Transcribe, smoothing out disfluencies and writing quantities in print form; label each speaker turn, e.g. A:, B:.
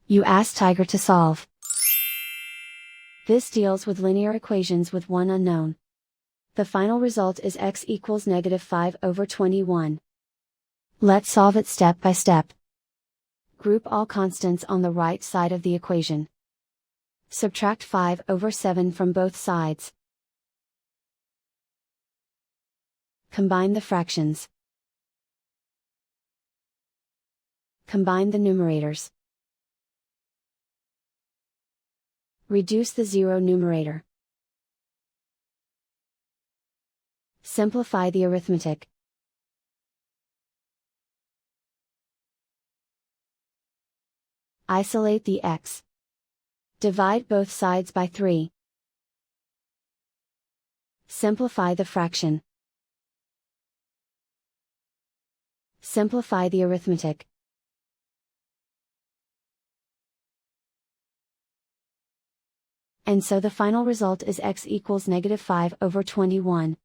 A: You ask Tiger to solve. This deals with linear equations with one unknown. The final result is x equals -5/21. Let's solve it step by step. Group all constants on the right side of the equation. Subtract 5/7 from both sides. Combine the fractions. Combine the numerators. Reduce the zero numerator. Simplify the arithmetic. Isolate the x. Divide both sides by 3. Simplify the fraction. Simplify the arithmetic. And so the final result is x equals -5/21.